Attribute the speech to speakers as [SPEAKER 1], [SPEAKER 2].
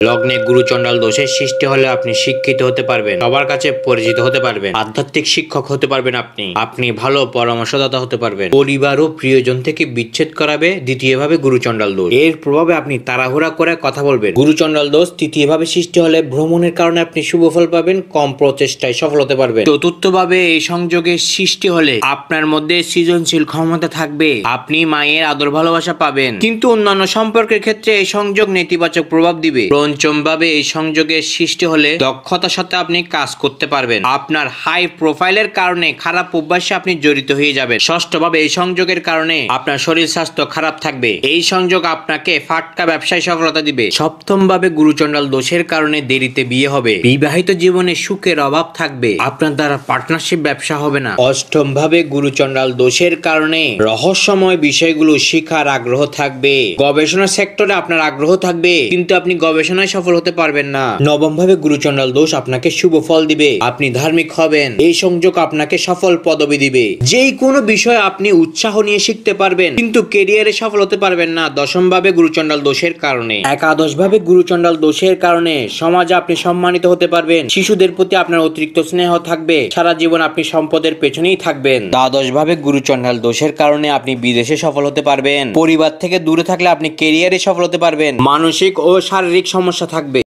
[SPEAKER 1] লগ্নে গুরুচণ্ডাল দোষের সৃষ্টি হলে আপনি শিক্ষিত হতে পারবেন, সবার কাছে পরিচিত হতে পারবেন, আধ্যাত্মিক শিক্ষক হতে পারবেন, আপনি ভালো পরামর্শদাতা হতে পারবেন। পরিবার ও প্রিয়জন থেকে বিচ্ছেদ করাবে দ্বিতীয়ভাবে গুরুচণ্ডাল দোষ। এর প্রভাবে আপনি তাড়াহুড়া করে কথা বলবেন। গুরুচণ্ডাল দোষ তৃতীয়ভাবে সৃষ্টি হলে ভ্রমণের কারণে আপনি শুভ ফল পাবেন, কম প্রচেষ্টায় সফল হতে পারবেন। চতুর্থভাবে এই সংযোগের সৃষ্টি হলে আপনার মধ্যে সৃজনশীল ক্ষমতা থাকবে, আপনি মায়ের আদর ভালোবাসা পাবেন, কিন্তু অন্যান্য সম্পর্কের ক্ষেত্রে এই সংযোগ নেতিবাচক প্রভাব দিবে। পঞ্চম ভাবে এই সংযোগের সৃষ্টি হলে দক্ষতার সাথে আপনি কাজ করতে পারবেন, আপনার হাই প্রোফাইলের কারণে খারাপ অভ্যাসে আপনি জড়িত হয়ে যাবেন। ষষ্ঠ ভাবে এই সংযোগের কারণে আপনার শরীর স্বাস্থ্য খারাপ থাকবে, এই সংযোগ আপনাকে ফাটকা ব্যবসায় সফলতা দিবে। সপ্তম ভাবে গুরুচণ্ডাল দোষের কারণে দেরিতে বিয়ে হবে, বিবাহিত জীবনে সুখের অভাব থাকবে, আপনার দ্বারা পার্টনারশিপ ব্যবসা হবে না। অষ্টম ভাবে গুরুচণ্ডাল দোষের কারণে রহস্যময় বিষয়গুলো শিখার আগ্রহ থাকবে, গবেষণা সেক্টরে আপনার আগ্রহ থাকবে, কিন্তু আপনি গবেষণায় সফল হতে পারবেন না। নবম ভাবে গুরুচণ্ডাল দোষ আপনাকে শুভ ফল দিবে, আপনি ধার্মিক হবেন, এই সংযোগ আপনাকে সফল পদবি দিবে, যেই কোনো বিষয় আপনি উৎসাহ নিয়ে শিখতে পারবেন, কিন্তু কেরিয়ারে সফল হতে পারবেন না। দশম ভাবে গুরুচণ্ডাল দোষের কারণে একাদশ ভাবে গুরুচণ্ডাল দোষের কারণে সমাজে আপনি সম্মানিত হতে পারবেন, শিশুদের প্রতি আপনার অতিরিক্ত স্নেহ থাকবে, সারা জীবন আপনি সম্পদের পেছনেই থাকবেন। দ্বাদশ ভাবে গুরুচণ্ডাল দোষের কারণে আপনি বিদেশে সফল হতে পারবেন, পরিবার থেকে দূরে থাকলে আপনি কেরিয়ারে সফল হতে পারবেন, মানসিক ও শারীরিক সমস্যা থাকবে।